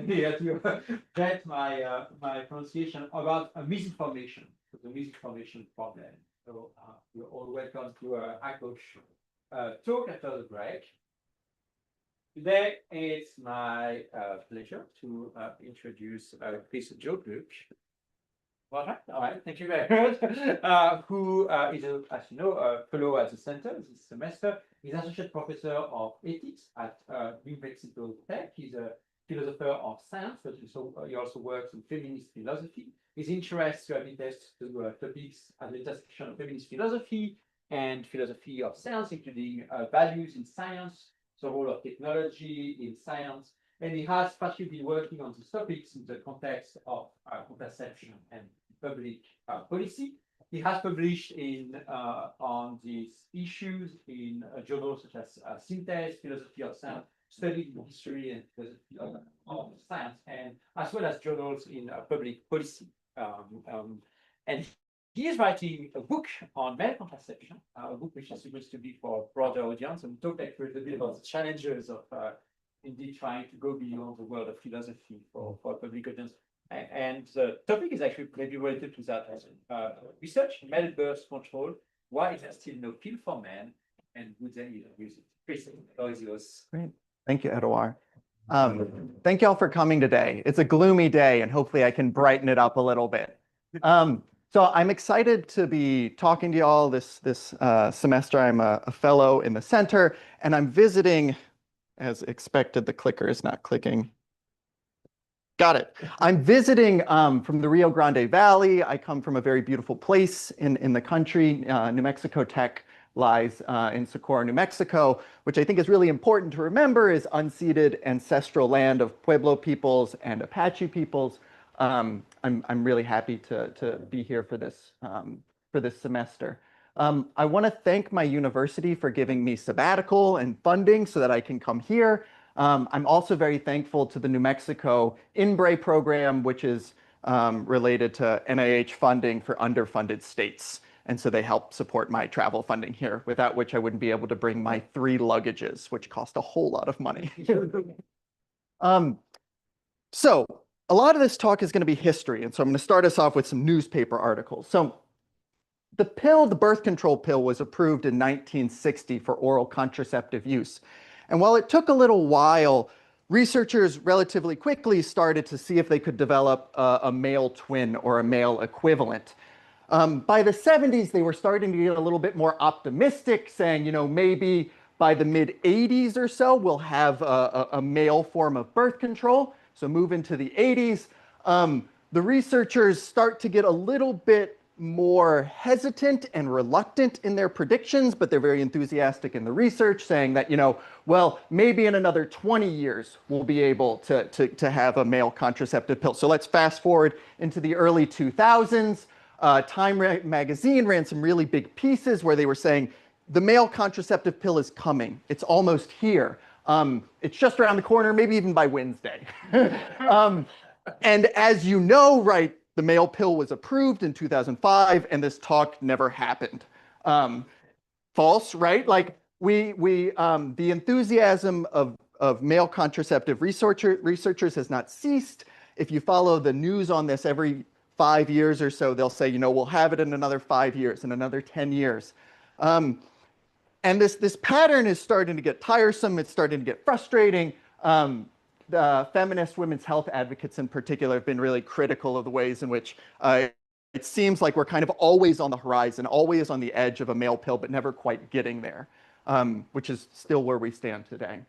here to get my pronunciation about misinformation, the misinformation problem. So you're all welcome to Akosh talk after the break. Today it's my pleasure to introduce Chris ChoGlueck. All right, thank you very much. Who is, as you know, a fellow at the center this semester. He's associate professor of ethics at New Mexico Tech. He's a philosopher of science, but he also works in feminist philosophy. His interests have been to topics at the intersection of feminist philosophy and philosophy of science, including values in science, the role of technology in science. And he has particularly been working on these topics in the context of contraception and public policy. He has published on these issues in journals such as Synthèse, Philosophy of Science, Studies in History and Philosophy of Science, and as well as journals in public policy. And he is writing a book on male contraception, a book which is supposed to be for a broader audience, and talk a little bit about the challenges of indeed trying to go beyond the world of philosophy for public audience. And the topic is actually maybe related to that. Research in male birth control. Why is there still no pill for men, and would they even use it? Chris, how is yours? Great. Thank you, Edouard. Thank you all for coming today. It's a gloomy day, and hopefully I can brighten it up a little bit. So I'm excited to be talking to you all this semester. I'm a fellow in the center, and I'm visiting, as expected, the clicker is not clicking. Got it. I'm visiting from the Rio Grande Valley. I come from a very beautiful place in the country. New Mexico Tech lies in Socorro, New Mexico, which I think is really important to remember is unceded ancestral land of Pueblo peoples and Apache peoples. I'm really happy to be here for this semester. I want to thank my university for giving me sabbatical and funding so that I can come here. I'm also very thankful to the New Mexico INBRE program, which is related to NIH funding for underfunded states. And so they help support my travel funding here, without which I wouldn't be able to bring my 3 luggages, which cost a whole lot of money. So a lot of this talk is going to be history. And so I'm going to start us off with some newspaper articles. So the birth control pill was approved in 1960 for oral contraceptive use. And while it took a little while, researchers relatively quickly started to see if they could develop a male twin or a male equivalent. By the 70s, they were starting to get a little bit more optimistic, saying, maybe by the mid-80s or so, we'll have a male form of birth control. So move into the 80s. The researchers start to get a little bit more hesitant and reluctant in their predictions, but they're very enthusiastic in the research, saying that, well, maybe in another 20 years, we'll be able to have a male contraceptive pill. So let's fast forward into the early 2000s. Time magazine ran some really big pieces where they were saying, the male contraceptive pill is coming. It's almost here. It's just around the corner, maybe even by Wednesday. And as you know, right, the male pill was approved in 2005, and this talk never happened. False, right? Like the enthusiasm of male contraceptive researchers has not ceased. If you follow the news on this every 5 years or so, they'll say, we'll have it in another 5 years, in another 10 years. And this pattern is starting to get tiresome. It's starting to get frustrating. The feminist women's health advocates in particular have been really critical of the ways in which it seems like we're kind of always on the horizon, always on the edge of a male pill, but never quite getting there, which is still where we stand today.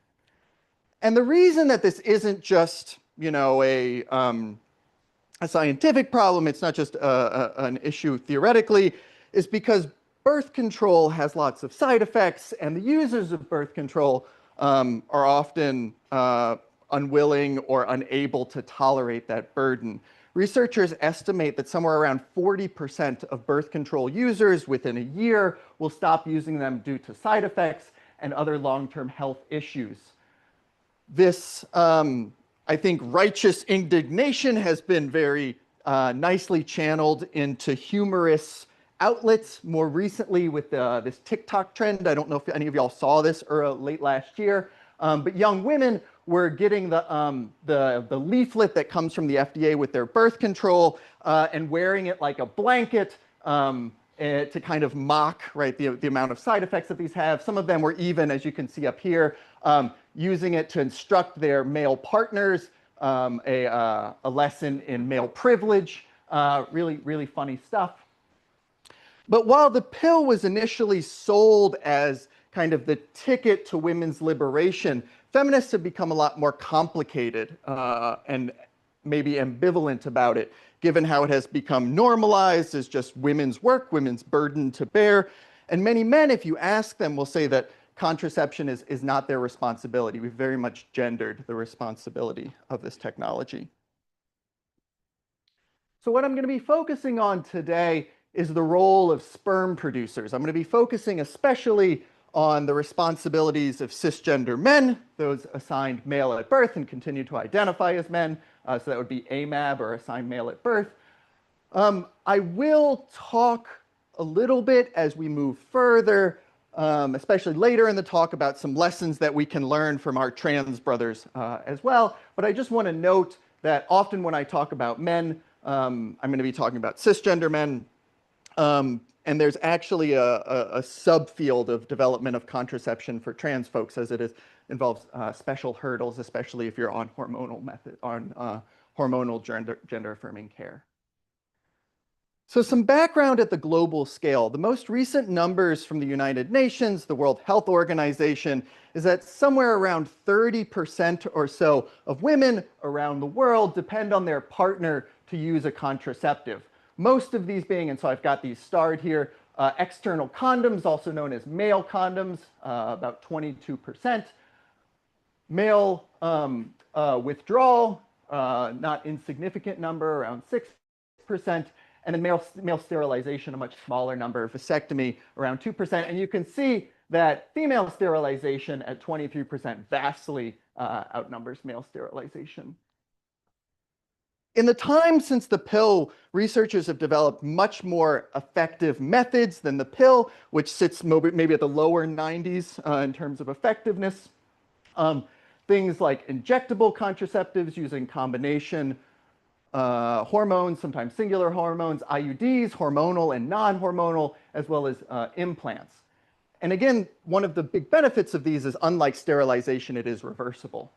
And the reason that this isn't just, a scientific problem, it's not just an issue theoretically, is because birth control has lots of side effects, and the users of birth control are often unwilling or unable to tolerate that burden. Researchers estimate that somewhere around 40% of birth control users within a year will stop using them due to side effects and other long-term health issues. This, I think, righteous indignation has been very nicely channeled into humorous outlets more recently with this TikTok trend. I don't know if any of y'all saw this late last year, but young women were getting the leaflet that comes from the FDA with their birth control and wearing it like a blanket to kind of mock, right, the amount of side effects that these have. Some of them were even, as you can see up here, using it to instruct their male partners, a lesson in male privilege. Really, really funny stuff. But while the pill was initially sold as kind of the ticket to women's liberation, feminists have become a lot more complicated and maybe ambivalent about it, given how it has become normalized as just women's work, women's burden to bear. And many men, if you ask them, will say that contraception is not their responsibility. We've very much gendered the responsibility of this technology. So what I'm going to be focusing on today is the role of sperm producers. I'm going to be focusing especially on the responsibilities of cisgender men, those assigned male at birth and continue to identify as men. So that would be AMAB, or assigned male at birth. I will talk a little bit as we move further, especially later in the talk, about some lessons that we can learn from our trans brothers as well. But I just want to note that often when I talk about men, I'm going to be talking about cisgender men. And there's actually a subfield of development of contraception for trans folks, as it involves special hurdles, especially if you're on hormonal gender affirming care. So some background at the global scale. The most recent numbers from the United Nations, the World Health Organization, is that somewhere around 30% or so of women around the world depend on their partner to use a contraceptive. Most of these being, and so I've got these starred here, external condoms, also known as male condoms, about 22%. Male withdrawal, not insignificant number, around 6%. And then male sterilization, a much smaller number. Vasectomy, around 2%. And you can see that female sterilization at 23% vastly outnumbers male sterilization. In the time since the pill, researchers have developed much more effective methods than the pill, which sits maybe at the lower 90s in terms of effectiveness. Things like injectable contraceptives using combination hormones, sometimes singular hormones, IUDs, hormonal and non-hormonal, as well as implants. And again, one of the big benefits of these is, unlike sterilization, it is reversible.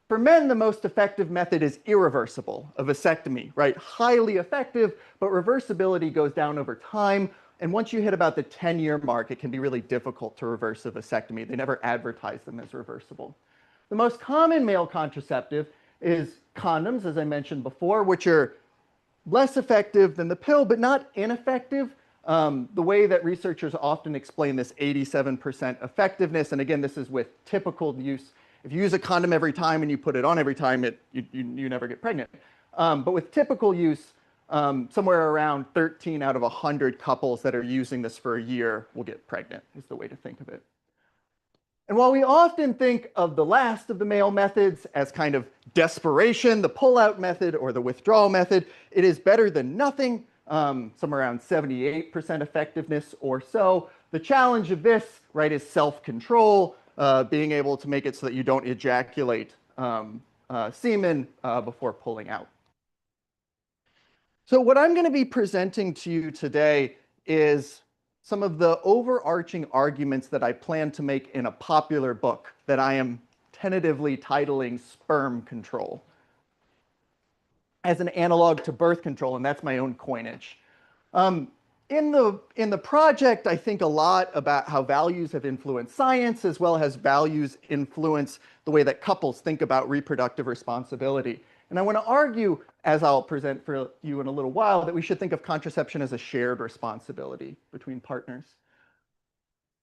For men, the most effective method is irreversible, a vasectomy, right? Highly effective, but reversibility goes down over time. And once you hit about the 10-year mark, it can be really difficult to reverse a vasectomy. They never advertise them as reversible. The most common male contraceptive is condoms, as I mentioned before, which are less effective than the pill, but not ineffective. The way that researchers often explain this 87% effectiveness, and again, this is with typical use. If you use a condom every time and you put it on every time, you never get pregnant. But with typical use, somewhere around 13 out of 100 couples that are using this for a year will get pregnant, is the way to think of it. And while we often think of the last of the male methods as kind of desperation, the pull-out method or the withdrawal method, it is better than nothing, somewhere around 78% effectiveness or so. The challenge of this, right, is self-control, being able to make it so that you don't ejaculate semen before pulling out. So what I'm going to be presenting to you today is some of the overarching arguments that I plan to make in a popular book that I am tentatively titling Sperm Control, as an analog to birth control, and that's my own coinage. In the project, I think a lot about how values have influenced science, as well as values influence the way that couples think about reproductive responsibility. And I want to argue, as I'll present for you in a little while, that we should think of contraception as a shared responsibility between partners.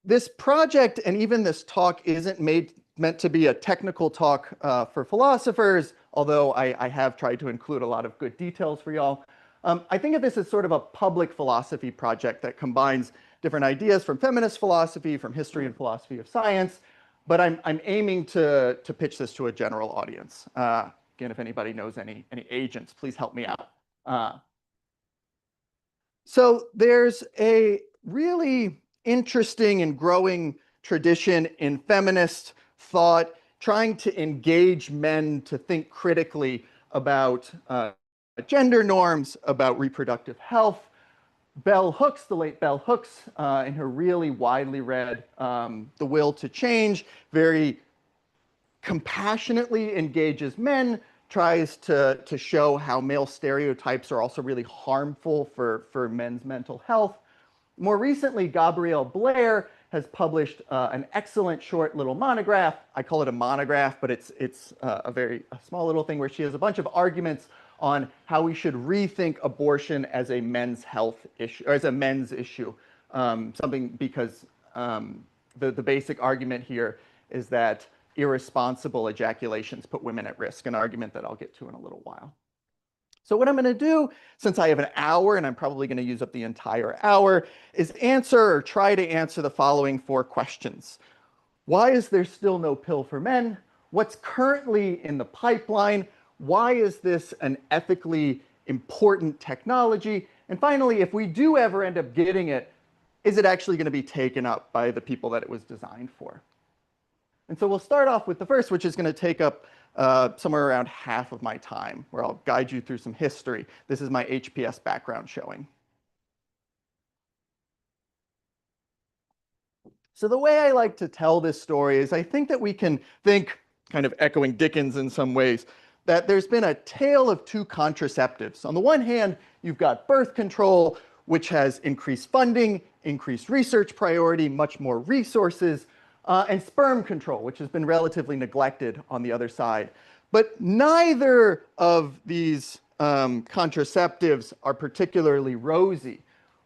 This project, and even this talk, isn't meant to be a technical talk for philosophers, although I have tried to include a lot of good details for y'all. I think of this as sort of a public philosophy project that combines different ideas from feminist philosophy, from history and philosophy of science, but I'm aiming to pitch this to a general audience. Again, if anybody knows any agents, please help me out. So there's a really interesting and growing tradition in feminist thought trying to engage men to think critically about gender norms, about reproductive health. Bell Hooks, the late Bell Hooks, in her really widely read The Will to Change, very compassionately engages men, tries to show how male stereotypes are also really harmful for men's mental health. More recently, Gabrielle Blair has published an excellent short little monograph. I call it a monograph, but it's a small little thing where she has a bunch of arguments on how we should rethink abortion as a men's health issue, or as a men's issue. Something because the basic argument here is that irresponsible ejaculations put women at risk, an argument that I'll get to in a little while. So what I'm going to do, since I have an hour, and I'm probably going to use up the entire hour, is answer or try to answer the following 4 questions. Why is there still no pill for men? What's currently in the pipeline? Why is this an ethically important technology? And finally, if we do ever end up getting it, is it actually going to be taken up by the people that it was designed for? And so we'll start off with the first, which is going to take up somewhere around half of my time, where I'll guide you through some history. This is my HPS background showing. So the way I like to tell this story is I think that we can think, kind of echoing Dickens in some ways, that there's been a tale of 2 contraceptives. On the one hand, you've got birth control, which has increased funding, increased research priority, much more resources, and sperm control, which has been relatively neglected on the other side. But neither of these contraceptives are particularly rosy.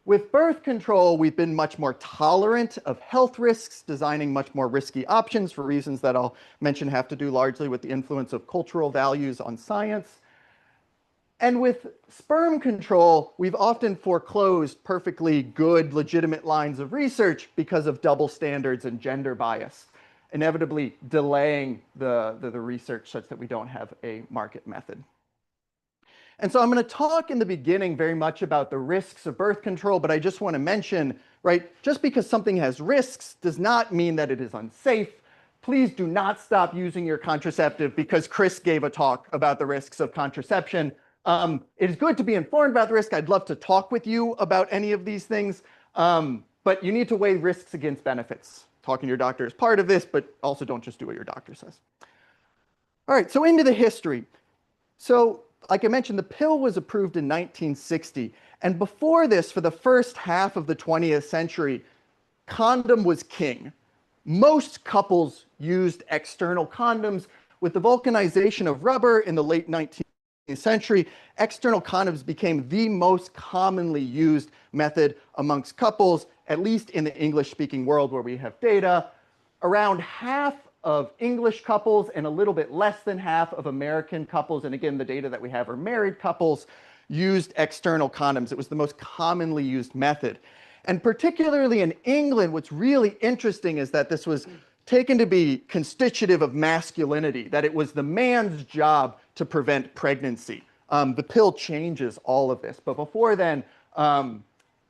With birth control, we've been much more tolerant of health risks, designing much more risky options for reasons that I'll mention have to do largely with the influence of cultural values on science. And with sperm control, we've often foreclosed perfectly good, legitimate lines of research because of double standards and gender bias, inevitably delaying the research such that we don't have a market method. And so I'm going to talk in the beginning very much about the risks of birth control, but I just want to mention, right, just because something has risks does not mean that it is unsafe. Please do not stop using your contraceptive because Chris gave a talk about the risks of contraception. It is good to be informed about the risk. I'd love to talk with you about any of these things, but you need to weigh risks against benefits. Talking to your doctor is part of this, but also don't just do what your doctor says. All right, so into the history. So like I mentioned, the pill was approved in 1960. And before this, for the first half of the 20th century, condom was king. Most couples used external condoms. With the vulcanization of rubber in the late 19th century, external condoms became the most commonly used method amongst couples, at least in the English-speaking world where we have data. Around half of English couples and a little bit less than half of American couples, and again, the data that we have are married couples, used external condoms. It was the most commonly used method. And particularly in England, what's really interesting is that this was taken to be constitutive of masculinity, that it was the man's job to prevent pregnancy. The pill changes all of this. But before then,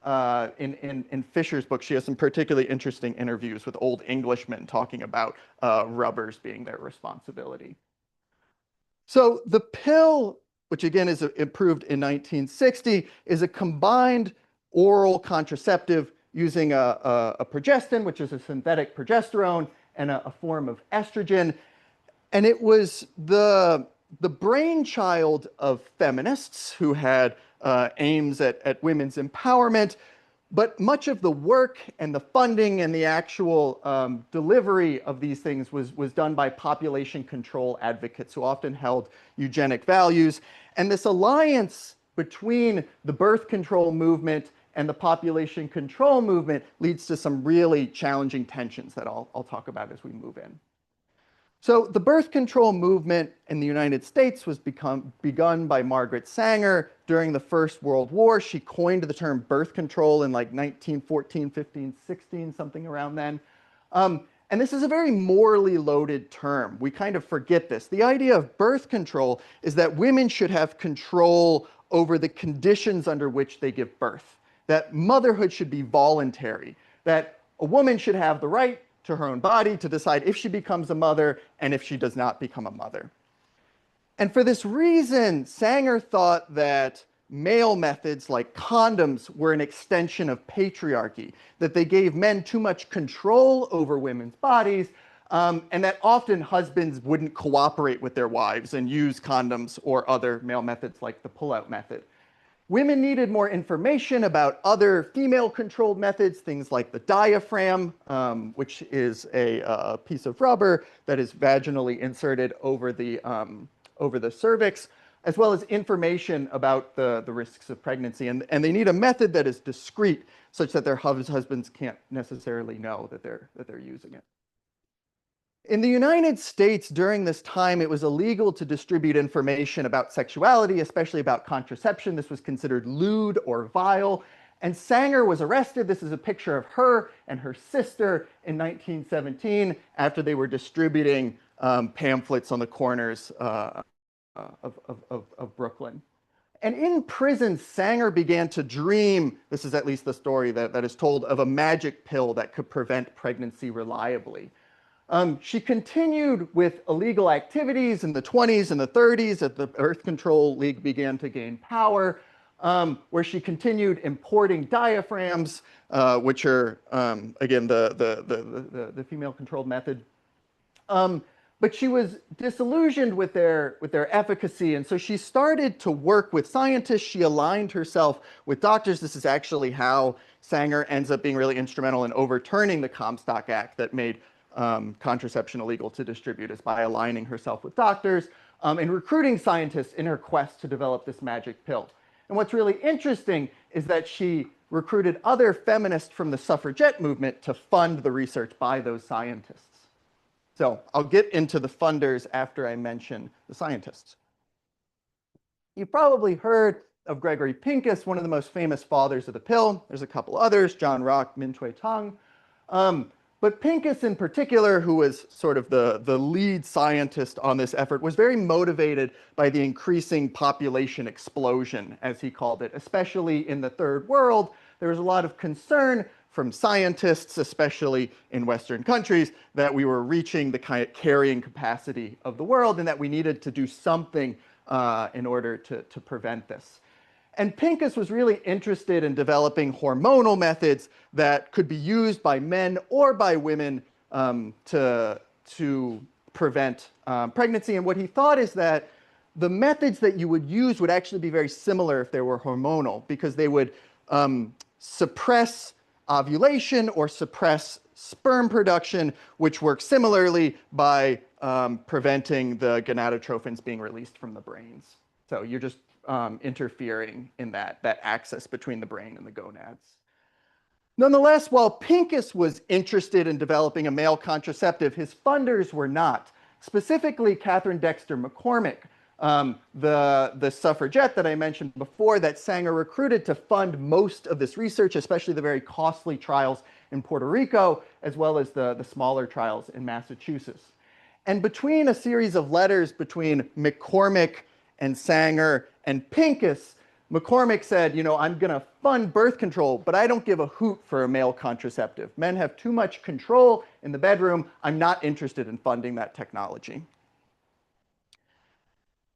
in Fisher's book, she has some particularly interesting interviews with old Englishmen talking about rubbers being their responsibility. So the pill, which again is approved in 1960, is a combined oral contraceptive using a progestin, which is a synthetic progesterone, and a form of estrogen. And it was the brainchild of feminists who had aims at women's empowerment, but much of the work and the funding and the actual delivery of these things was done by population control advocates who often held eugenic values. And this alliance between the birth control movement and the population control movement leads to some really challenging tensions that I'll talk about as we move in. So the birth control movement in the United States was begun by Margaret Sanger during the First World War. She coined the term birth control in like 1914, 15, 16, something around then. And this is a very morally loaded term. We kind of forget this. The idea of birth control is that women should have control over the conditions under which they give birth, that motherhood should be voluntary, that a woman should have the right to her own body to decide if she becomes a mother and if she does not become a mother. And for this reason, Sanger thought that male methods like condoms were an extension of patriarchy, that they gave men too much control over women's bodies, and that often husbands wouldn't cooperate with their wives and use condoms or other male methods like the pull-out method. Women needed more information about other female-controlled methods, things like the diaphragm, which is a piece of rubber that is vaginally inserted over the cervix, as well as information about the risks of pregnancy. And they need a method that is discreet, such that their husbands can't necessarily know that they're using it. In the United States, during this time, it was illegal to distribute information about sexuality, especially about contraception. This was considered lewd or vile. And Sanger was arrested. This is a picture of her and her sister in 1917 after they were distributing pamphlets on the corners of Brooklyn. And in prison, Sanger began to dream, this is at least the story that is told, of a magic pill that could prevent pregnancy reliably. She continued with illegal activities in the 20s and the 30s as the Birth Control League began to gain power, where she continued importing diaphragms, which are, again, the female-controlled method. But she was disillusioned with their efficacy, and so she started to work with scientists. She aligned herself with doctors. This is actually how Sanger ends up being really instrumental in overturning the Comstock Act that made contraception illegal to distribute, is by aligning herself with doctors and recruiting scientists in her quest to develop this magic pill. And what's really interesting is that she recruited other feminists from the suffragette movement to fund the research by those scientists. So I'll get into the funders after I mention the scientists. You've probably heard of Gregory Pincus, one of the most famous fathers of the pill. There's a couple others, John Rock, Min Choi Tang. But Pincus in particular, who was sort of the lead scientist on this effort, was very motivated by the increasing population explosion, as he called it. Especially in the third world, there was a lot of concern from scientists, especially in Western countries, that we were reaching the kind of carrying capacity of the world and that we needed to do something in order to prevent this. And Pincus was really interested in developing hormonal methods that could be used by men or by women to prevent pregnancy. And what he thought is that the methods that you would use would actually be very similar if they were hormonal, because they would suppress ovulation or suppress sperm production, which works similarly by preventing the gonadotrophins being released from the brains. So you're just interfering in that axis between the brain and the gonads. Nonetheless, while Pincus was interested in developing a male contraceptive, his funders were not. Specifically, Catherine Dexter McCormick, the suffragette that I mentioned before, that Sanger recruited to fund most of this research, especially the very costly trials in Puerto Rico, as well as the smaller trials in Massachusetts. And between a series of letters between McCormick and Sanger and Pincus, McCormick said, you know, I'm going to fund birth control, but I don't give a hoot for a male contraceptive. Men have too much control in the bedroom. I'm not interested in funding that technology.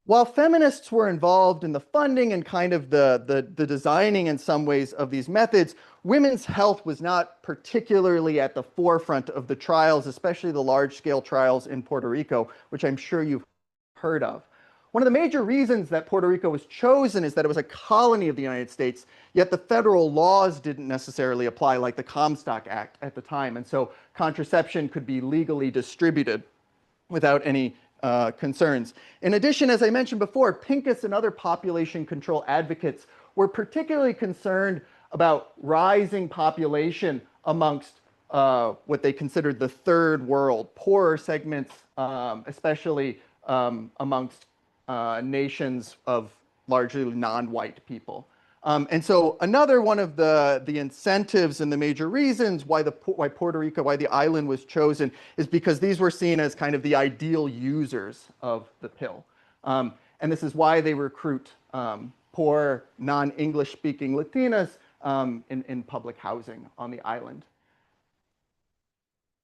While feminists were involved in the funding and kind of the designing in some ways of these methods, women's health was not particularly at the forefront of the trials, especially the large-scale trials in Puerto Rico, which I'm sure you've heard of. One of the major reasons that Puerto Rico was chosen is that it was a colony of the United States, yet the federal laws didn't necessarily apply, like the Comstock Act at the time, and so contraception could be legally distributed without any concerns. In addition, as I mentioned before, Pincus and other population control advocates were particularly concerned about rising population amongst what they considered the third world, poorer segments, especially amongst nations of largely non-white people. And so another one of the incentives and the major reasons why Puerto Rico, why the island was chosen, is because these were seen as kind of the ideal users of the pill. And this is why they recruit poor non-English speaking Latinas in public housing on the island.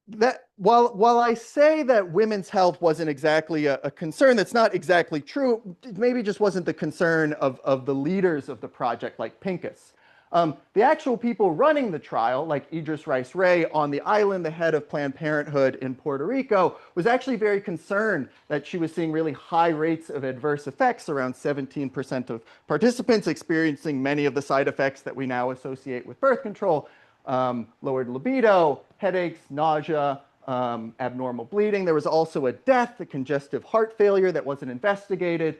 that while I say that women's health wasn't exactly a concern, that's not exactly true. It maybe just wasn't the concern of the leaders of the project, like Pincus. The actual people running the trial, like Idris Rice Ray on the island, the head of Planned Parenthood in Puerto Rico, was actually very concerned that she was seeing really high rates of adverse effects, around 17% of participants experiencing many of the side effects that we now associate with birth control. Lowered libido, headaches, nausea, abnormal bleeding. There was also a death, a congestive heart failure that wasn't investigated,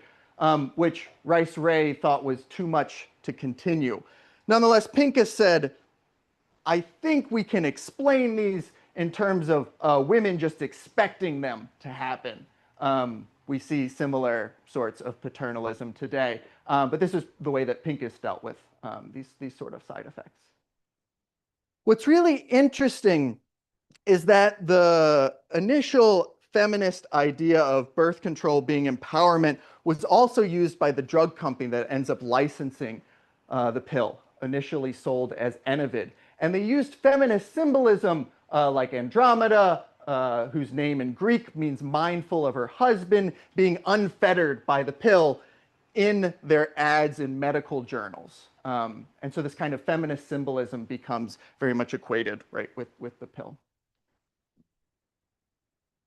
which Rice Ray thought was too much to continue. Nonetheless, Pincus said, I think we can explain these in terms of women just expecting them to happen. We see similar sorts of paternalism today, but this is the way that Pincus dealt with these sort of side effects. What's really interesting is that the initial feminist idea of birth control being empowerment was also used by the drug company that ends up licensing the pill, initially sold as Enovid. And they used feminist symbolism like Andromeda, whose name in Greek means mindful of her husband, being unfettered by the pill in their ads in medical journals. And so this kind of feminist symbolism becomes very much equated, right, with the pill.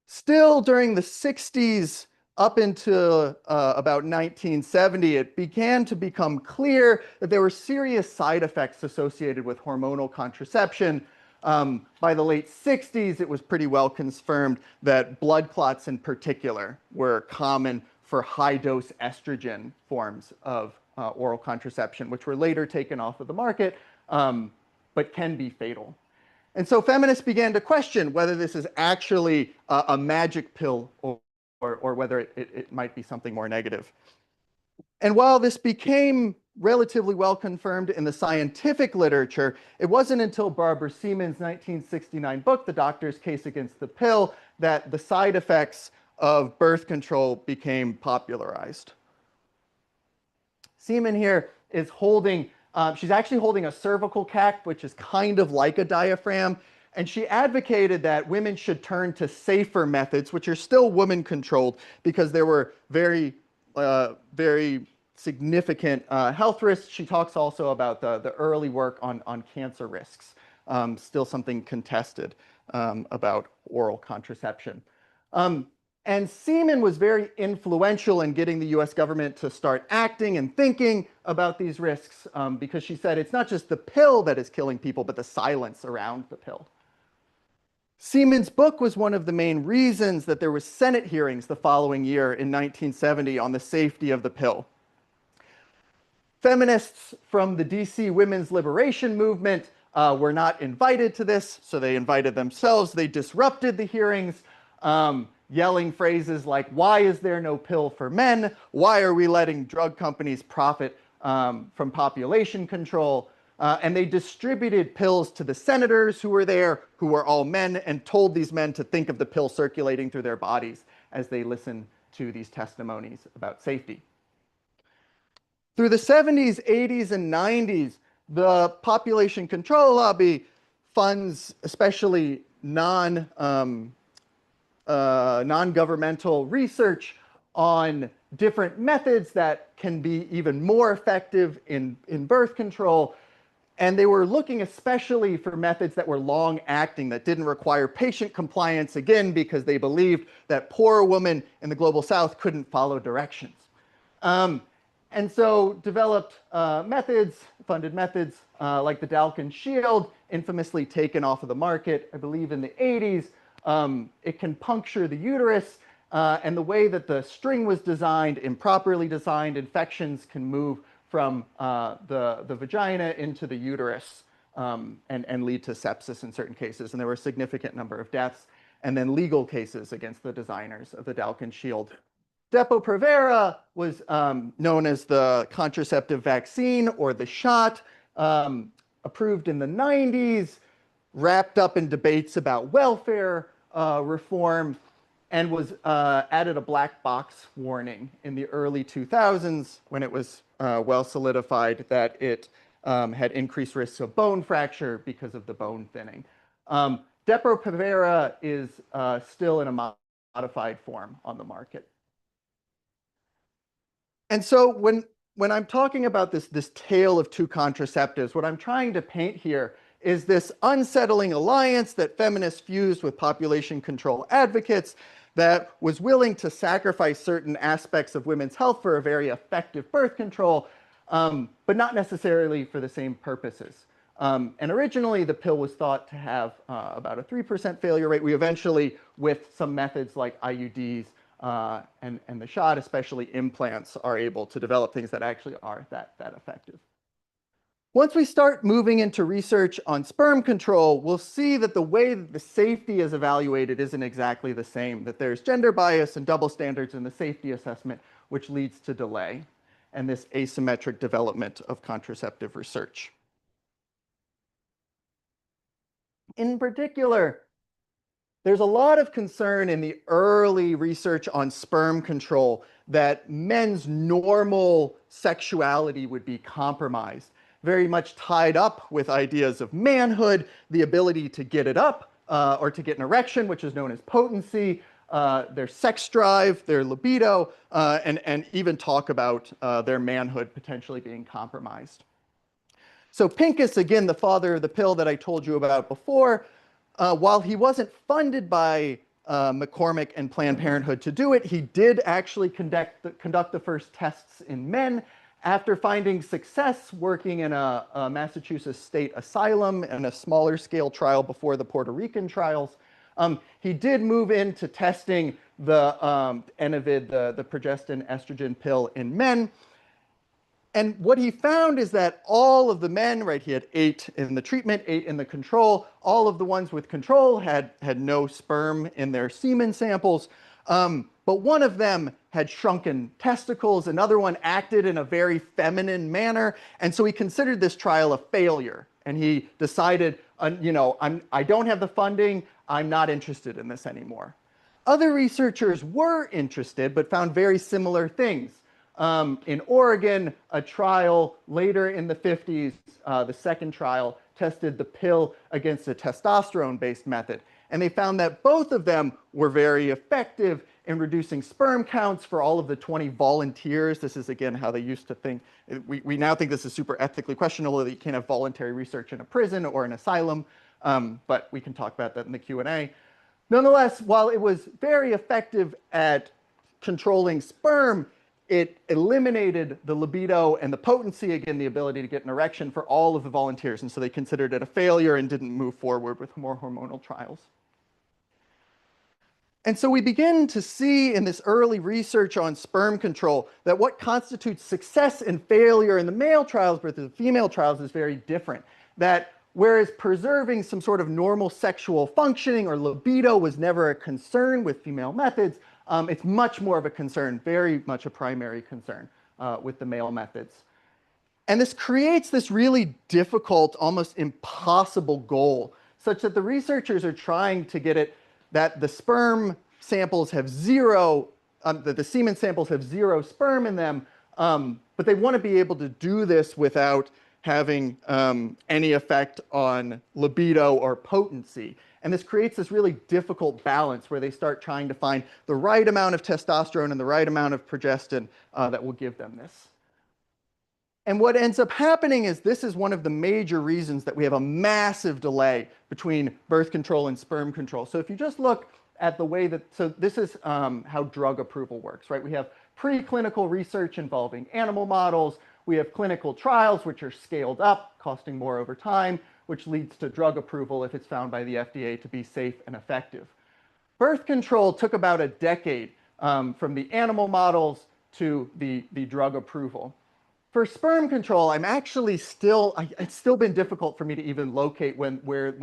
Still during the 60s, up into about 1970, it began to become clear that there were serious side effects associated with hormonal contraception. By the late 60s, it was pretty well confirmed that blood clots in particular were common for high-dose estrogen forms of oral contraception, which were later taken off of the market, but can be fatal. And so feminists began to question whether this is actually a magic pill or whether it might be something more negative. And while this became relatively well confirmed in the scientific literature, it wasn't until Barbara Seaman's 1969 book, The Doctor's Case Against the Pill, that the side effects of birth control became popularized. Seaman here is holding, she's actually holding a cervical cac, which is kind of like a diaphragm, and she advocated that women should turn to safer methods, which are still woman-controlled, because there were very significant health risks. She talks also about the early work on cancer risks, still something contested about oral contraception. And Seaman was very influential in getting the US government to start acting and thinking about these risks because she said it's not just the pill that is killing people, but the silence around the pill. Seaman's book was one of the main reasons that there were Senate hearings the following year in 1970 on the safety of the pill. Feminists from the DC women's liberation movement were not invited to this, so they invited themselves. They disrupted the hearings, yelling phrases like, why is there no pill for men? Why are we letting drug companies profit from population control? And they distributed pills to the senators who were there, who were all men, and told these men to think of the pill circulating through their bodies as they listened to these testimonies about safety. Through the 70s, 80s, and 90s, the population control lobby funds especially non-governmental research on different methods that can be even more effective in birth control. And they were looking especially for methods that were long-acting, that didn't require patient compliance, again, because they believed that poor women in the global south couldn't follow directions. And so developed methods, funded methods, like the Dalkin shield, infamously taken off of the market, I believe in the 80s. It can puncture the uterus, and the way that the string was designed, improperly designed, infections can move from the vagina into the uterus and lead to sepsis in certain cases. And there were a significant number of deaths, and then legal cases against the designers of the Dalkin shield. Depo-Provera was known as the contraceptive vaccine or the shot, approved in the 90s, wrapped up in debates about welfare reform, and was added a black box warning in the early 2000s when it was well solidified that it had increased risks of bone fracture because of the bone thinning. Depo-Provera is still in a modified form on the market. And so when I'm talking about this tale of two contraceptives, what I'm trying to paint here is this unsettling alliance that feminists fused with population control advocates that was willing to sacrifice certain aspects of women's health for a very effective birth control, but not necessarily for the same purposes. And originally, the pill was thought to have about a 3% failure rate. We eventually, with some methods like IUDs and the shot, especially implants, are able to develop things that actually are that effective. Once we start moving into research on sperm control, we'll see that the way that the safety is evaluated isn't exactly the same, that there's gender bias and double standards in the safety assessment, which leads to delay and this asymmetric development of contraceptive research. In particular, there's a lot of concern in the early research on sperm control that men's normal sexuality would be compromised, very much tied up with ideas of manhood, the ability to get it up or to get an erection, which is known as potency, their sex drive, their libido, and even talk about their manhood potentially being compromised. So Pincus, again, the father of the pill that I told you about before, while he wasn't funded by McCormick and Planned Parenthood to do it, he did actually conduct the first tests in men. After finding success working in a Massachusetts state asylum and a smaller scale trial before the Puerto Rican trials, he did move into testing the Enovid, the progestin estrogen pill in men. And what he found is that all of the men, right, he had 8 in the treatment, 8 in the control, all of the ones with control had no sperm in their semen samples, but one of them had shrunken testicles, another one acted in a very feminine manner, and so he considered this trial a failure, and he decided, you know, I don't have the funding, I'm not interested in this anymore. Other researchers were interested, but found very similar things. In Oregon, a trial later in the 50s, the second trial, tested the pill against a testosterone-based method. And they found that both of them were very effective in reducing sperm counts for all of the 20 volunteers. This is, again, how they used to think. We now think this is super ethically questionable, that you can't have voluntary research in a prison or an asylum, but we can talk about that in the Q&A. Nonetheless, while it was very effective at controlling sperm, it eliminated the libido and the potency, again, the ability to get an erection for all of the volunteers. And so they considered it a failure and didn't move forward with more hormonal trials. And so we begin to see in this early research on sperm control that what constitutes success and failure in the male trials versus the female trials is very different. That whereas preserving some sort of normal sexual functioning or libido was never a concern with female methods, it's much more of a concern, very much a primary concern with the male methods. And this creates this really difficult, almost impossible goal, such that the researchers are trying to get it that the sperm samples have zero, that the semen samples have zero sperm in them, but they want to be able to do this without having any effect on libido or potency. And this creates this really difficult balance where they start trying to find the right amount of testosterone and the right amount of progestin that will give them this. And what ends up happening is this is one of the major reasons that we have a massive delay between birth control and sperm control. So if you just look at the way that, so this is how drug approval works, right? We have preclinical research involving animal models. We have clinical trials, which are scaled up, costing more over time, which leads to drug approval if it's found by the FDA to be safe and effective. Birth control took about a decade from the animal models to the drug approval. For sperm control, it's still been difficult for me to even locate when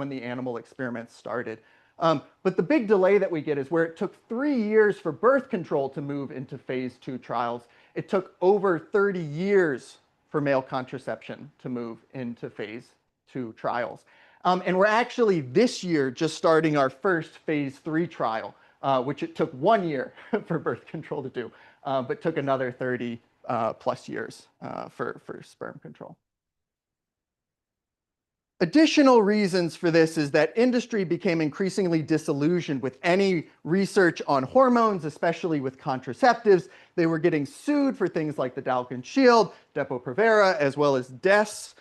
the animal experiments started. But the big delay that we get is where it took 3 years for birth control to move into phase 2 trials. It took over 30 years for male contraception to move into phase 2 trials. And we're actually this year just starting our first phase 3 trial, which it took 1 year for birth control to do, but took another 30 plus years for sperm control. Additional reasons for this is that industry became increasingly disillusioned with any research on hormones, especially with contraceptives. They were getting sued for things like the Dalkin Shield, Depo-Provera, as well as DES,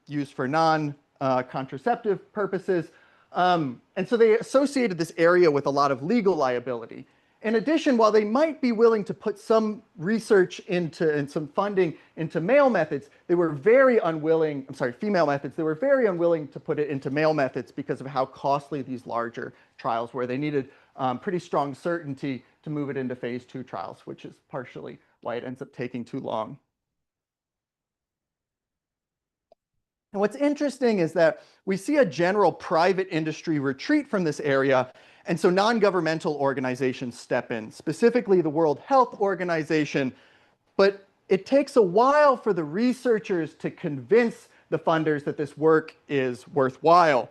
used for non-contraceptive purposes. And so they associated this area with a lot of legal liability. In addition, while they might be willing to put some research into and some funding into male methods, they were very unwilling, female methods, they were very unwilling to put it into male methods because of how costly these larger trials were. They needed pretty strong certainty to move it into phase 2 trials, which is partially why it ends up taking too long. And what's interesting is that we see a general private industry retreat from this area, and so non-governmental organizations step in, specifically the World Health Organization. But it takes a while for the researchers to convince the funders that this work is worthwhile.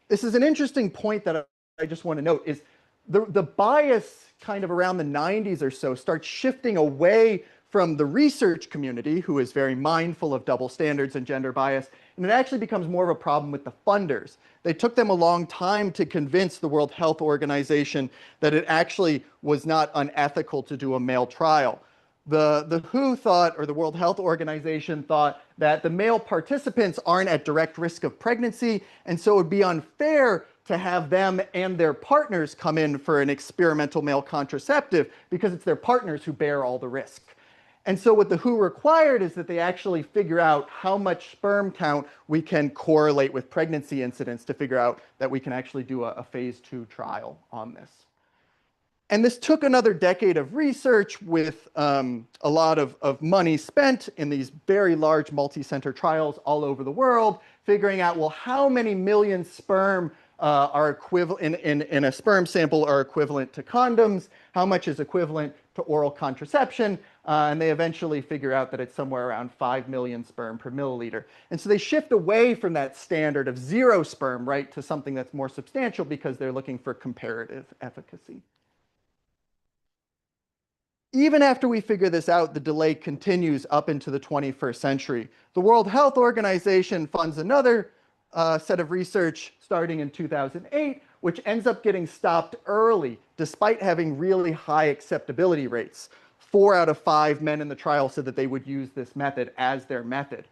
This is an interesting point that I just want to note, is the bias kind of around the 90s or so starts shifting away from the research community, who is very mindful of double standards and gender bias, and it actually becomes more of a problem with the funders. They took them a long time to convince the World Health Organization that it actually was not unethical to do a male trial. The WHO thought, or the World Health Organization thought, that the male participants aren't at direct risk of pregnancy, and so it would be unfair to have them and their partners come in for an experimental male contraceptive because it's their partners who bear all the risk. And so what the WHO required is that they actually figure out how much sperm count we can correlate with pregnancy incidence to figure out that we can actually do a phase 2 trial on this. And this took another decade of research with a lot of money spent in these very large multi-center trials all over the world, figuring out, well, how many million sperm are equivalent in a sperm sample are equivalent to condoms, how much is equivalent to oral contraception, and they eventually figure out that it's somewhere around 5 million sperm per milliliter. And so they shift away from that standard of 0 sperm, right, to something that's more substantial because they're looking for comparative efficacy. Even after we figure this out, the delay continues up into the 21st century. The World Health Organization funds another set of research starting in 2008, which ends up getting stopped early, despite having really high acceptability rates. 4 out of 5 men in the trial said that they would use this method as their method.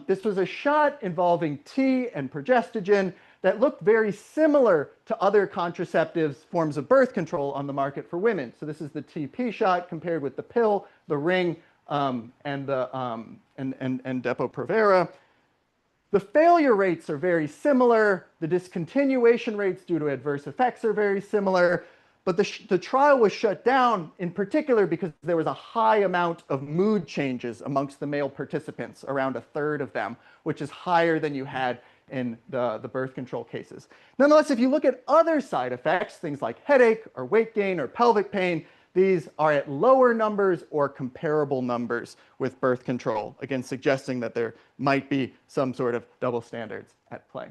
This was a shot involving T and progestogen that looked very similar to other contraceptives, forms of birth control on the market for women. So this is the TP shot compared with the pill, the ring, and Depo-Provera. The failure rates are very similar. The discontinuation rates due to adverse effects are very similar. But the trial was shut down in particular because there was a high amount of mood changes amongst the male participants, around a third of them, which is higher than you had in the birth control cases. Nonetheless, if you look at other side effects, things like headache or weight gain or pelvic pain, these are at lower numbers or comparable numbers with birth control, again, suggesting that there might be some sort of double standards at play.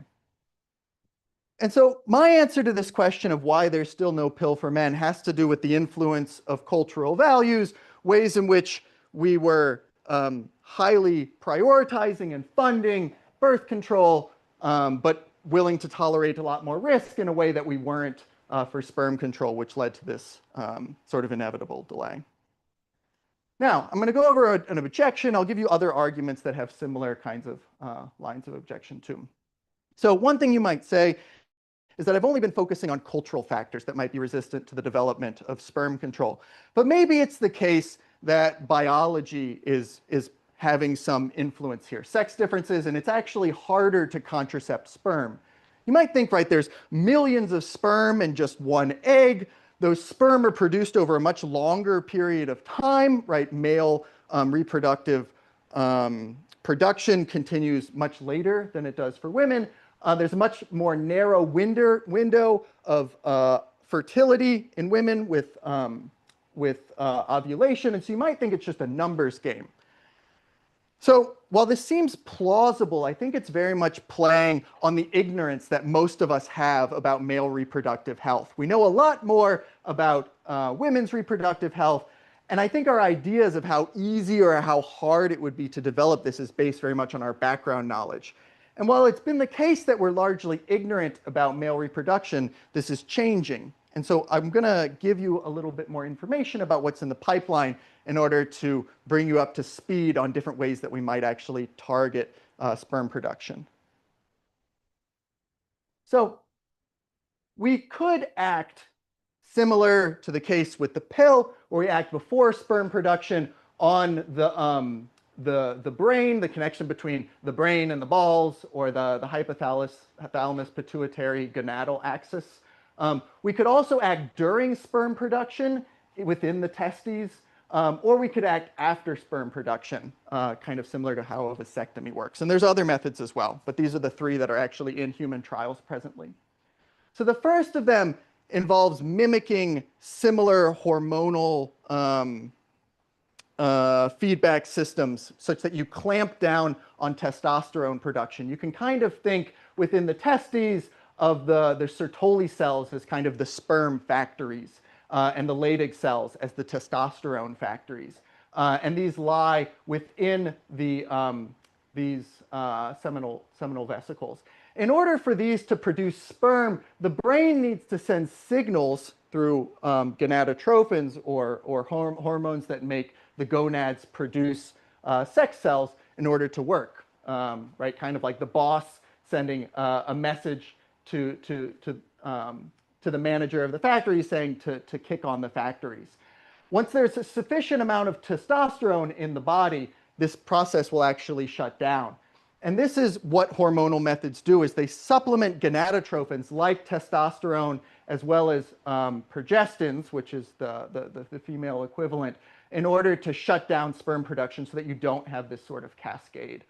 And so my answer to this question of why there's still no pill for men has to do with the influence of cultural values, ways in which we were highly prioritizing and funding birth control, but willing to tolerate a lot more risk in a way that we weren't for sperm control, which led to this sort of inevitable delay. Now, I'm going to go over an objection. I'll give you other arguments that have similar kinds of lines of objection too. So one thing you might say is that I've only been focusing on cultural factors that might be resistant to the development of sperm control. But maybe it's the case that biology is having some influence here. Sex differences, and it's actually harder to contracept sperm. You might think, right, there's millions of sperm and just one egg. Those sperm are produced over a much longer period of time, right? Male reproductive production continues much later than it does for women. There's a much more narrow window of fertility in women with ovulation, and so you might think it's just a numbers game. So while this seems plausible, I think it's very much playing on the ignorance that most of us have about male reproductive health. We know a lot more about women's reproductive health, and I think our ideas of how easy or how hard it would be to develop this is based very much on our background knowledge. And while it's been the case that we're largely ignorant about male reproduction, this is changing. And so I'm going to give you a little bit more information about what's in the pipeline in order to bring you up to speed on different ways that we might actually target sperm production. So we could act similar to the case with the pill, where we act before sperm production on the brain, the connection between the brain and the balls, or the hypothalamus pituitary gonadal axis. We could also act during sperm production within the testes, or we could act after sperm production, kind of similar to how a vasectomy works. And there's other methods as well, but these are the three that are actually in human trials presently. So the first of them involves mimicking similar hormonal feedback systems such that you clamp down on testosterone production. You can kind of think within the testes of the Sertoli cells as kind of the sperm factories, and the Leydig cells as the testosterone factories. And these lie within the, these seminal vesicles. In order for these to produce sperm, the brain needs to send signals through gonadotrophins or hormones that make the gonads produce sex cells in order to work, right? Kind of like the boss sending a message to the manager of the factory saying to kick on the factories. Once there's a sufficient amount of testosterone in the body, this process will actually shut down. And this is what hormonal methods do, is they supplement gonadotrophins like testosterone as well as progestins, which is the female equivalent, in order to shut down sperm production so that you don't have this sort of cascade.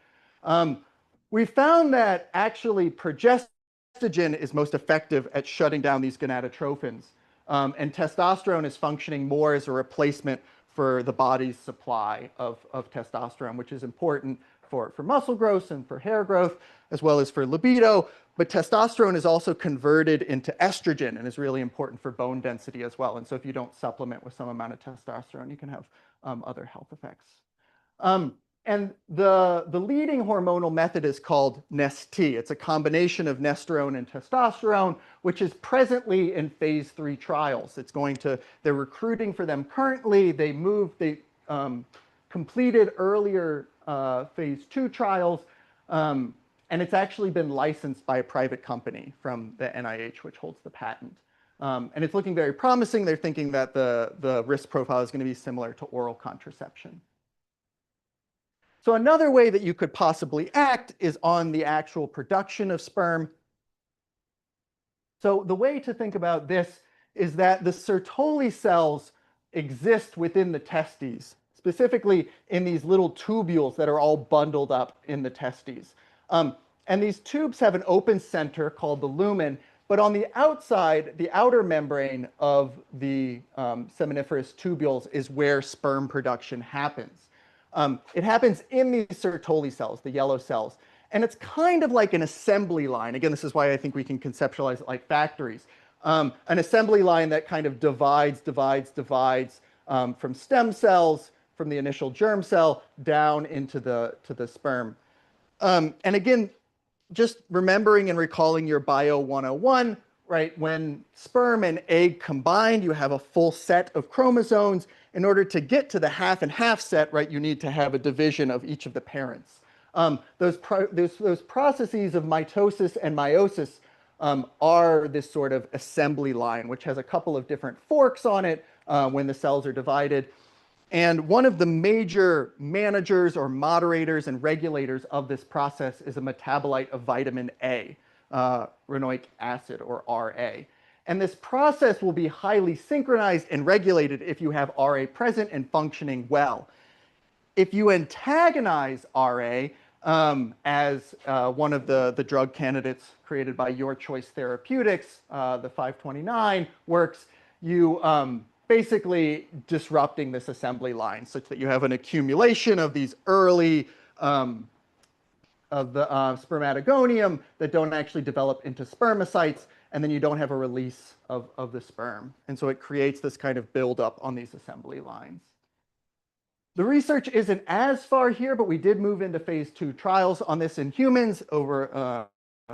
We found that actually progestogen is most effective at shutting down these gonadotrophins, and testosterone is functioning more as a replacement for the body's supply of testosterone, which is important for muscle growth and for hair growth, as well as for libido. But testosterone is also converted into estrogen and is really important for bone density as well. And so if you don't supplement with some amount of testosterone, you can have other health effects. And the leading hormonal method is called NEST. It's a combination of nesterone and testosterone, which is presently in phase 3 trials. They're recruiting for them currently. They completed earlier phase 2 trials, and it's actually been licensed by a private company from the NIH, which holds the patent. And it's looking very promising. They're thinking that the risk profile is going to be similar to oral contraception. So another way that you could possibly act is on the actual production of sperm. So the way to think about this is that the Sertoli cells exist within the testes, specifically in these little tubules that are all bundled up in the testes. And these tubes have an open center called the lumen, but on the outside, the outer membrane of the seminiferous tubules is where sperm production happens. It happens in these Sertoli cells, the yellow cells, and it's kind of like an assembly line. Again, this is why I think we can conceptualize it like factories. An assembly line that kind of divides from stem cells, from the initial germ cell down into the sperm. And again, just remembering and recalling your Bio 101, right? When sperm and egg combine, you have a full set of chromosomes. In order to get to the half and half set, right, you need to have a division of each of the parents. Those processes of mitosis and meiosis are this sort of assembly line, which has a couple of different forks on it when the cells are divided. And one of the major managers or moderators and regulators of this process is a metabolite of vitamin A, renoic acid, or RA. And this process will be highly synchronized and regulated if you have RA present and functioning well. If you antagonize RA, as one of the drug candidates created by Your Choice Therapeutics, the 529 works, you basically disrupting this assembly line such that you have an accumulation of these early of the spermatogonium that don't actually develop into spermicides, and then you don't have a release of the sperm. And so it creates this kind of buildup on these assembly lines. The research isn't as far here, but we did move into phase 2 trials on this in humans over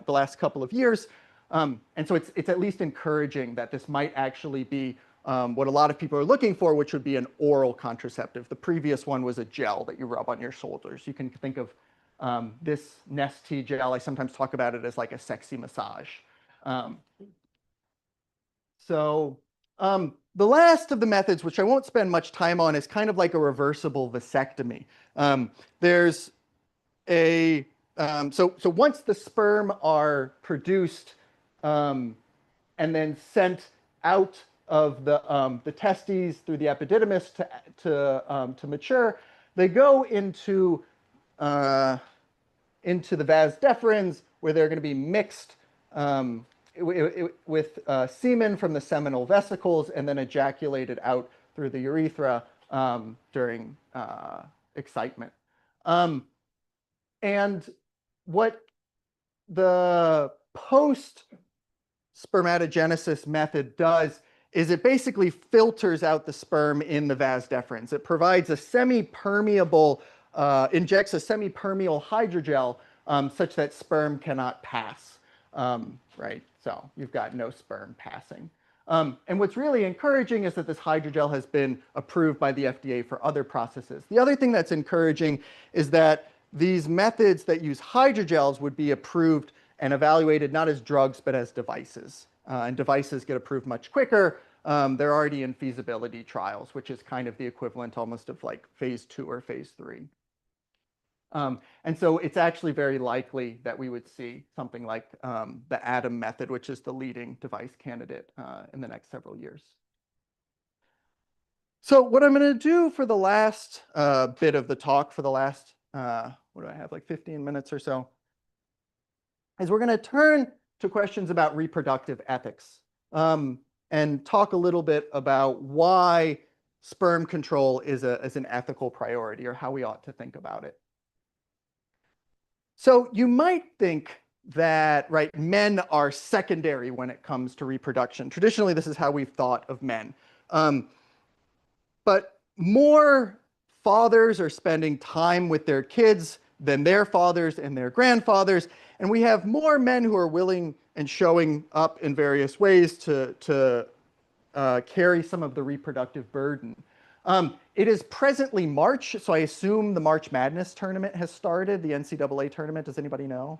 the last couple of years. And so it's at least encouraging that this might actually be what a lot of people are looking for, which would be an oral contraceptive. The previous one was a gel that you rub on your shoulders. You can think of this Nest gel. I sometimes talk about it as like a sexy massage. The last of the methods, which I won't spend much time on, is kind of like a reversible vasectomy. There's a so once the sperm are produced and then sent out of the testes through the epididymis to mature, they go into the vas deferens, where they're going to be mixed with semen from the seminal vesicles and then ejaculated out through the urethra during excitement. And what the post-spermatogenesis method does is it basically filters out the sperm in the vas deferens. It provides a semi-permeable, injects a semi-permeable hydrogel such that sperm cannot pass, right? So you've got no sperm passing. And what's really encouraging is that this hydrogel has been approved by the FDA for other processes. The other thing that's encouraging is that these methods that use hydrogels would be approved and evaluated not as drugs, but as devices. And devices get approved much quicker. They're already in feasibility trials, which is kind of the equivalent almost of like phase 2 or phase 3. And so it's actually very likely that we would see something like the ATOM method, which is the leading device candidate in the next several years. So what I'm going to do for the last bit of the talk, for the last, what do I have, like 15 minutes or so, is we're going to turn to questions about reproductive ethics and talk a little bit about why sperm control is an ethical priority, or how we ought to think about it. So you might think that, right, men are secondary when it comes to reproduction. Traditionally, this is how we've thought of men. But more fathers are spending time with their kids than their fathers and their grandfathers. And we have more men who are willing and showing up in various ways to carry some of the reproductive burden. It is presently March, so I assume the March Madness tournament has started, the NCAA tournament. Does anybody know?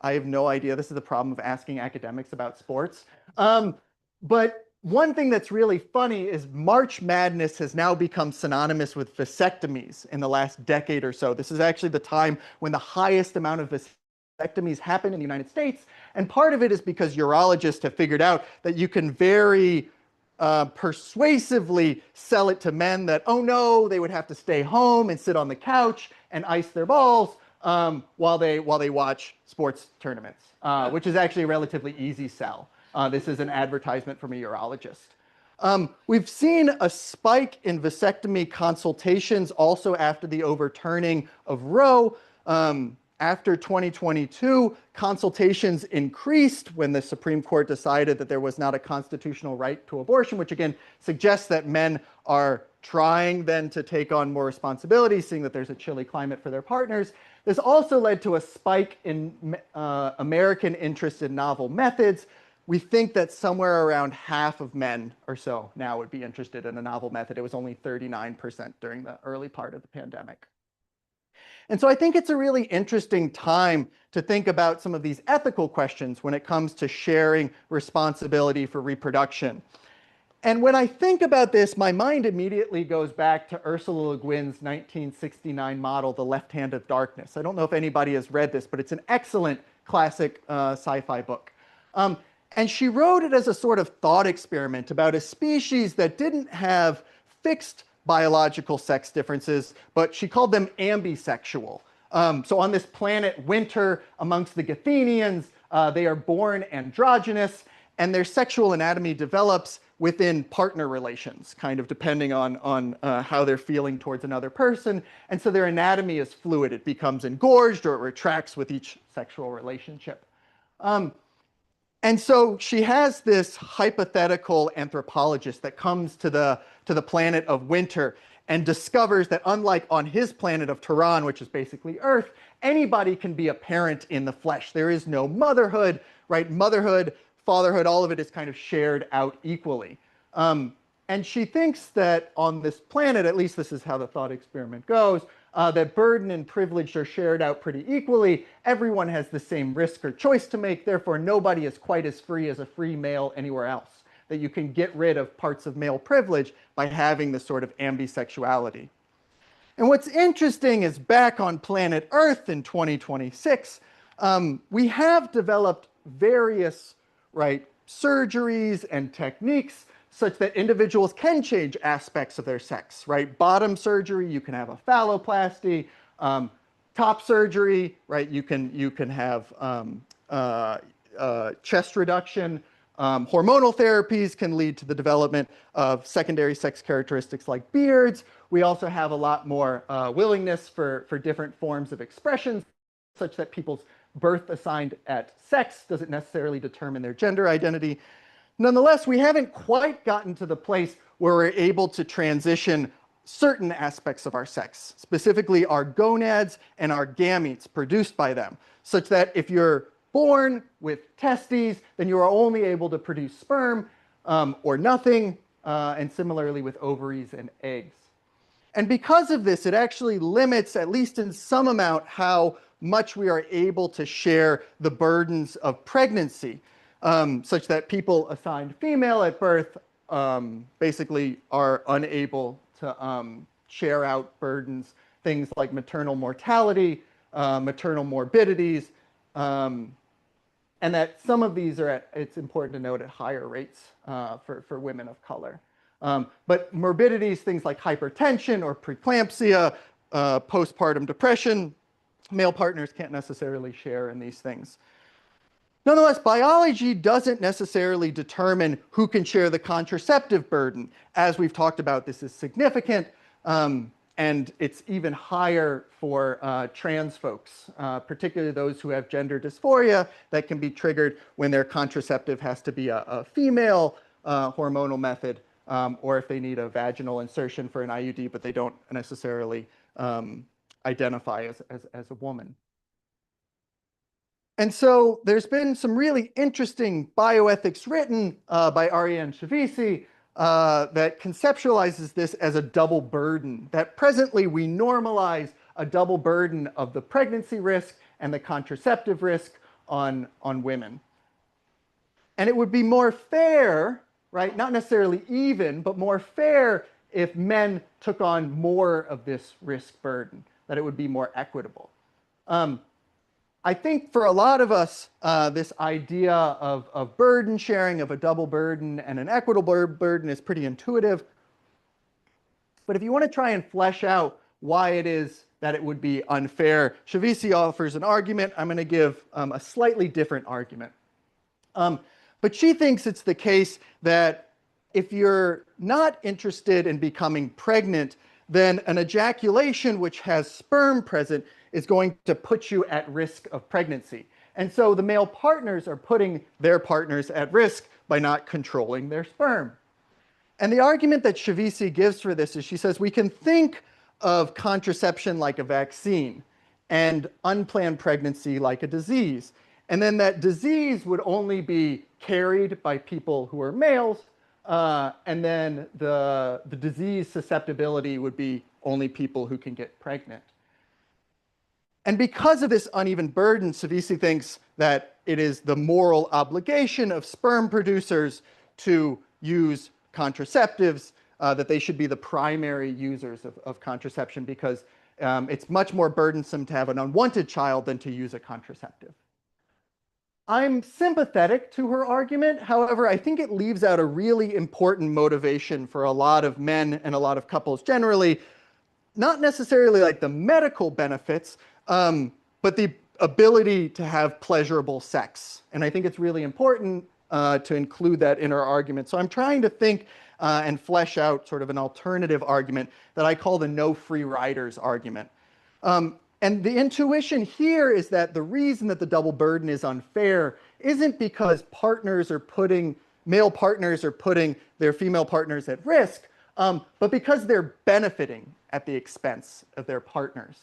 I have no idea. This is the problem of asking academics about sports. But one thing that's really funny is March Madness has now become synonymous with vasectomies in the last decade or so. This is actually the time when the highest amount of vasectomies happen in the United States. And part of it is because urologists have figured out that you can very persuasively sell it to men that, oh no, they would have to stay home and sit on the couch and ice their balls while they watch sports tournaments, which is actually a relatively easy sell. This is an advertisement from a urologist. We've seen a spike in vasectomy consultations also after the overturning of Roe. After 2022, consultations increased when the Supreme Court decided that there was not a constitutional right to abortion, which again suggests that men are trying then to take on more responsibility, seeing that there's a chilly climate for their partners. This also led to a spike in American interest in novel methods. We think that somewhere around half of men or so now would be interested in a novel method. It was only 39% during the early part of the pandemic. And so I think it's a really interesting time to think about some of these ethical questions when it comes to sharing responsibility for reproduction. And when I think about this, my mind immediately goes back to Ursula Le Guin's 1969 model, The Left Hand of Darkness. I don't know if anybody has read this, but it's an excellent classic sci-fi book. And she wrote it as a sort of thought experiment about a species that didn't have fixed biological sex differences, but she called them ambisexual. So on this planet Winter, amongst the Gathenians, they are born androgynous, and their sexual anatomy develops within partner relations, kind of depending on how they're feeling towards another person. And so their anatomy is fluid. It becomes engorged or it retracts with each sexual relationship. And so she has this hypothetical anthropologist that comes to the planet of Winter, and discovers that unlike on his planet of Tehran, which is basically Earth, anybody can be a parent in the flesh. There is no motherhood, right? Motherhood, fatherhood, all of it is kind of shared out equally. And she thinks that on this planet, at least this is how the thought experiment goes, that burden and privilege are shared out pretty equally. Everyone has the same risk or choice to make. Therefore, nobody is quite as free as a free male anywhere else. That you can get rid of parts of male privilege by having this sort of ambisexuality. And what's interesting is back on planet Earth in 2026, we have developed various surgeries and techniques such that individuals can change aspects of their sex, right? Bottom surgery, you can have a phalloplasty. Top surgery, right? You can have chest reduction. Hormonal therapies can lead to the development of secondary sex characteristics like beards. We also have a lot more willingness for different forms of expression, such that people's birth assigned at sex doesn't necessarily determine their gender identity. Nonetheless, we haven't quite gotten to the place where we're able to transition certain aspects of our sex, specifically our gonads and our gametes produced by them, such that if you're born with testes, then you are only able to produce sperm or nothing, and similarly with ovaries and eggs. And because of this, it actually limits, at least in some amount, how much we are able to share the burdens of pregnancy, such that people assigned female at birth basically are unable to share out burdens, things like maternal mortality, maternal morbidities, and that some of these are at, it's important to note, at higher rates for women of color. But morbidities, things like hypertension or preeclampsia, postpartum depression, male partners can't necessarily share in these things. Nonetheless, biology doesn't necessarily determine who can share the contraceptive burden. As we've talked about, this is significant, and it's even higher for trans folks, particularly those who have gender dysphoria that can be triggered when their contraceptive has to be a female hormonal method, or if they need a vaginal insertion for an IUD, but they don't necessarily identify as a woman. And so there's been some really interesting bioethics written by Ariane Shavisi that conceptualizes this as a double burden, that presently we normalize a double burden of the pregnancy risk and the contraceptive risk on women. And it would be more fair, right, not necessarily even, but more fair if men took on more of this risk burden, that it would be more equitable. I think for a lot of us, this idea of burden sharing, of a double burden and an equitable burden is pretty intuitive. But if you want to try and flesh out why it is that it would be unfair, Shavisi offers an argument. I'm going to give a slightly different argument. But she thinks it's the case that if you're not interested in becoming pregnant, then an ejaculation which has sperm present is going to put you at risk of pregnancy. And so the male partners are putting their partners at risk by not controlling their sperm. And the argument that Shavisi gives for this is she says we can think of contraception like a vaccine and unplanned pregnancy like a disease. And then that disease would only be carried by people who are males, and then the disease susceptibility would be only people who can get pregnant. And because of this uneven burden, Shavisi thinks that it is the moral obligation of sperm producers to use contraceptives, that they should be the primary users of contraception, because it's much more burdensome to have an unwanted child than to use a contraceptive. I'm sympathetic to her argument. However, I think it leaves out a really important motivation for a lot of men and a lot of couples generally, not necessarily like the medical benefits, but the ability to have pleasurable sex. And I think it's really important to include that in our argument. So I'm trying to think and flesh out sort of an alternative argument that I call the no free riders argument. And the intuition here is that the reason that the double burden is unfair isn't because male partners are putting their female partners at risk, but because they're benefiting at the expense of their partners.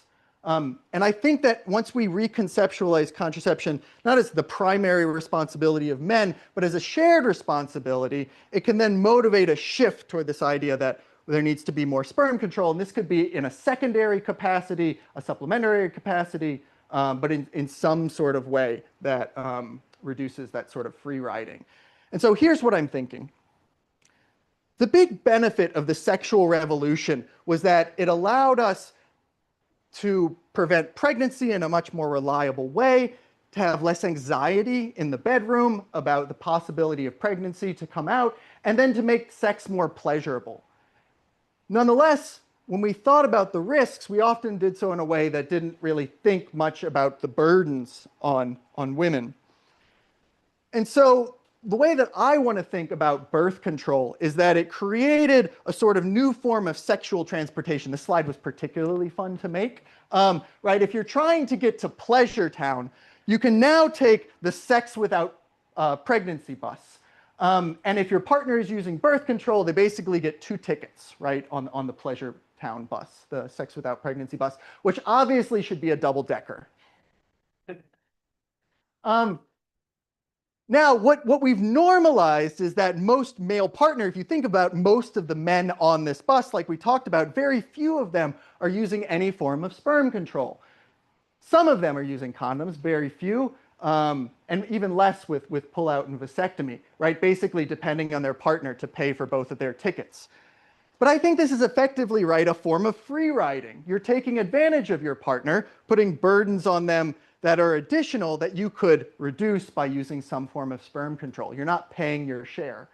And I think that once we reconceptualize contraception, not as the primary responsibility of men, but as a shared responsibility, it can then motivate a shift toward this idea that there needs to be more sperm control. And this could be in a secondary capacity, a supplementary capacity, but in some sort of way that reduces that sort of free riding. And so here's what I'm thinking. The big benefit of the sexual revolution was that it allowed us to prevent pregnancy in a much more reliable way, to have less anxiety in the bedroom about the possibility of pregnancy to come out, and then to make sex more pleasurable. Nonetheless, when we thought about the risks, we often did so in a way that didn't really think much about the burdens on women. And so the way that I want to think about birth control is that it created a sort of new form of sexual transportation. This slide was particularly fun to make, right? If you're trying to get to Pleasure Town, you can now take the sex without pregnancy bus. And if your partner is using birth control, they basically get 2 tickets, right, on the Pleasure Town bus, the sex without pregnancy bus, which obviously should be a double-decker. Now, what we've normalized is that most male partner, if you think about most of the men on this bus, like we talked about, very few of them are using any form of sperm control. Some of them are using condoms, very few, and even less with pull-out and vasectomy, right? Basically depending on their partner to pay for both of their tickets. But I think this is effectively, right, a form of free riding. You're taking advantage of your partner, putting burdens on them that are additional that you could reduce by using some form of sperm control. You're not paying your share.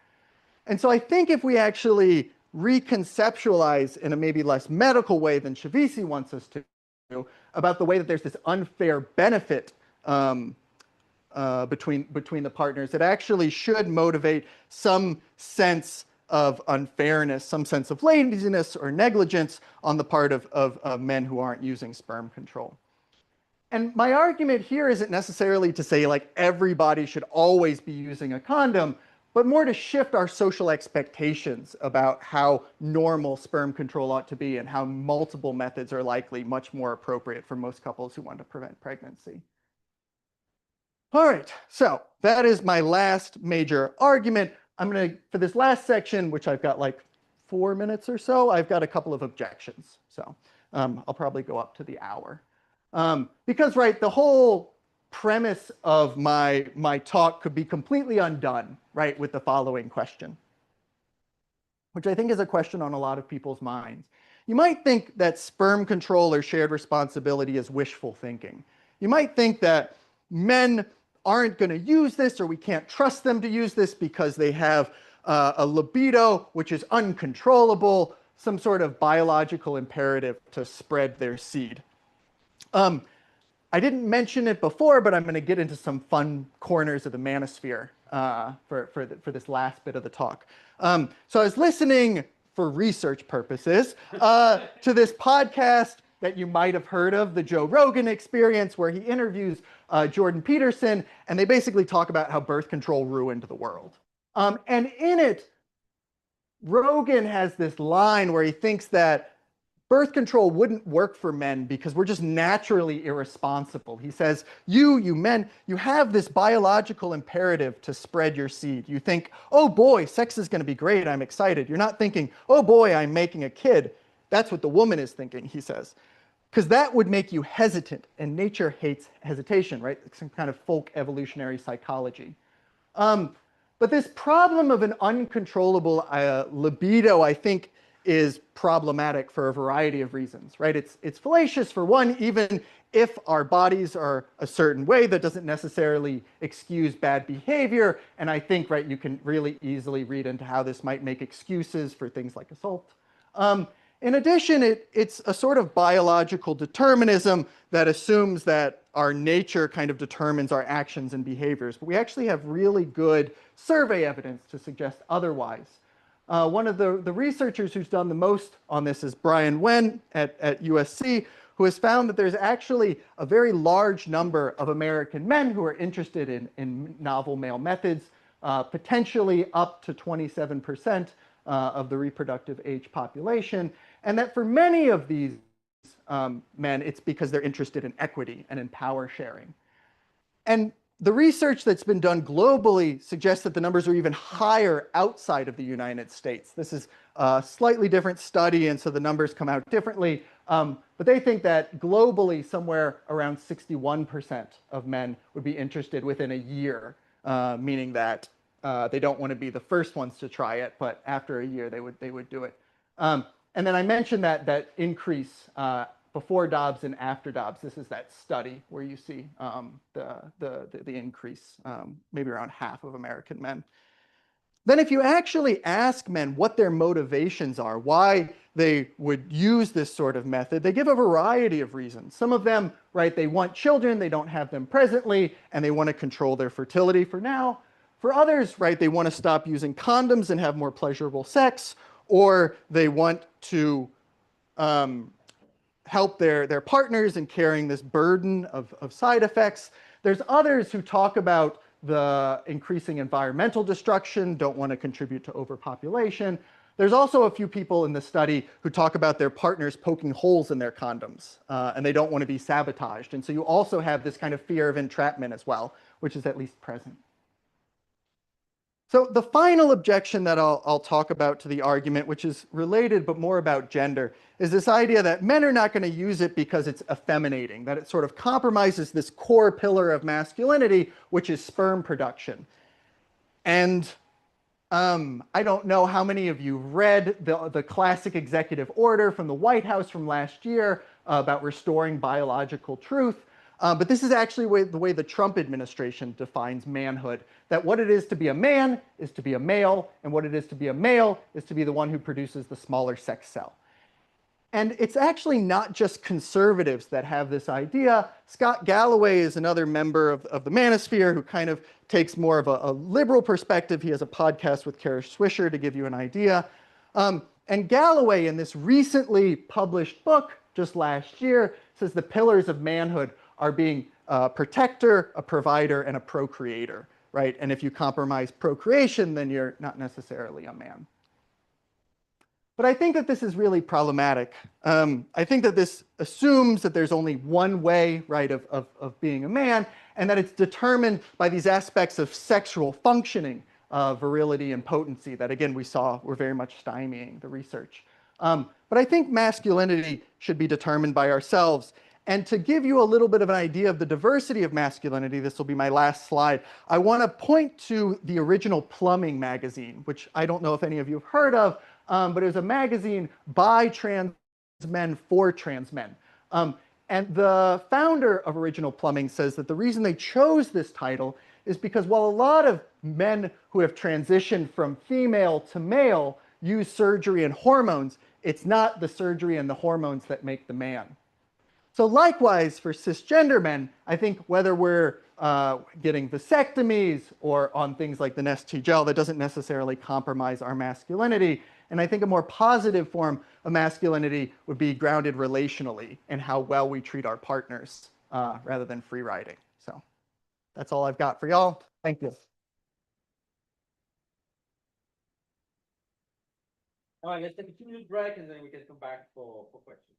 And so I think if we actually reconceptualize in a maybe less medical way than Shavisi wants us to do about the way that there's this unfair benefit between the partners, it actually should motivate some sense of unfairness, some sense of laziness or negligence on the part of men who aren't using sperm control. And my argument here isn't necessarily to say like everybody should always be using a condom, but more to shift our social expectations about how normal sperm control ought to be and how multiple methods are likely much more appropriate for most couples who want to prevent pregnancy. All right, so that is my last major argument. I'm going to, for this last section, which I've got like 4 minutes or so, I've got a couple of objections. So I'll probably go up to the hour. Because, right, the whole premise of my talk could be completely undone, right, with the following question, which I think is a question on a lot of people's minds. You might think that sperm control or shared responsibility is wishful thinking. You might think that men aren't going to use this, or we can't trust them to use this because they have a libido which is uncontrollable, some sort of biological imperative to spread their seed. I didn't mention it before, but I'm going to get into some fun corners of the manosphere for this last bit of the talk. So I was listening for research purposes to this podcast that you might have heard of, the Joe Rogan Experience, where he interviews Jordan Peterson, and they basically talk about how birth control ruined the world. And in it, Rogan has this line where he thinks that birth control wouldn't work for men because we're just naturally irresponsible. He says, you men, you have this biological imperative to spread your seed. You think, oh boy, sex is going to be great, I'm excited. You're not thinking, oh boy, I'm making a kid. That's what the woman is thinking, he says. Because that would make you hesitant, and nature hates hesitation, right? It's some kind of folk evolutionary psychology. But this problem of an uncontrollable libido, I think, is problematic for a variety of reasons, right? It's fallacious for one, even if our bodies are a certain way, that doesn't necessarily excuse bad behavior. And I think, right, you can really easily read into how this might make excuses for things like assault. In addition, it's a sort of biological determinism that assumes that our nature kind of determines our actions and behaviors. But we actually have really good survey evidence to suggest otherwise. One of the researchers who's done the most on this is Brian Wen at USC, who has found that there's actually a very large number of American men who are interested in novel male methods, potentially up to 27% of the reproductive age population, and that for many of these men, it's because they're interested in equity and in power sharing. And the research that's been done globally suggests that the numbers are even higher outside of the United States. This is a slightly different study, and so the numbers come out differently. But they think that globally, somewhere around 61% of men would be interested within a year, meaning that they don't want to be the first ones to try it, but after a year, they would do it. And then I mentioned that increase before Dobbs and after Dobbs. This is that study where you see the increase, maybe around half of American men. Then if you actually ask men what their motivations are, why they would use this sort of method, they give a variety of reasons. Some of them, right, they want children, they don't have them presently, and they want to control their fertility for now. For others, right, they want to stop using condoms and have more pleasurable sex, or they want to help their partners in carrying this burden of side effects. There's others who talk about the increasing environmental destruction, don't want to contribute to overpopulation. There's also a few people in the study who talk about their partners poking holes in their condoms, and they don't want to be sabotaged. And so you also have this kind of fear of entrapment as well, which is at least present. So the final objection that I'll talk about to the argument, which is related but more about gender, is this idea that men are not going to use it because it's effeminating, that it sort of compromises this core pillar of masculinity, which is sperm production. And I don't know how many of you read the classic executive order from the White House from last year about restoring biological truth. But this is actually the way the Trump administration defines manhood, that what it is to be a man is to be a male, and what it is to be a male is to be the one who produces the smaller sex cell. And it's actually not just conservatives that have this idea. Scott Galloway is another member of the manosphere who kind of takes more of a liberal perspective. He has a podcast with Kara Swisher to give you an idea. And Galloway, in this recently published book just last year, says the pillars of manhood are being a protector, a provider, and a procreator, right? And if you compromise procreation, then you're not necessarily a man. But I think that this is really problematic. I think that this assumes that there's only one way, right, of being a man, and that it's determined by these aspects of sexual functioning, virility and potency that, again, we saw were very much stymieing the research. But I think masculinity should be determined by ourselves. And to give you a little bit of an idea of the diversity of masculinity, this will be my last slide, I want to point to the original Plumbing magazine, which I don't know if any of you have heard of, but it was a magazine by trans men for trans men. And the founder of Original Plumbing says that the reason they chose this title is because while a lot of men who have transitioned from female to male use surgery and hormones, it's not the surgery and the hormones that make the man. So likewise, for cisgender men, I think whether we're getting vasectomies or on things like the Nest gel, that doesn't necessarily compromise our masculinity. And I think a more positive form of masculinity would be grounded relationally in how well we treat our partners rather than free riding. So that's all I've got for y'all. Thank you. All right, let's take a 2-minute break and then we can come back for questions.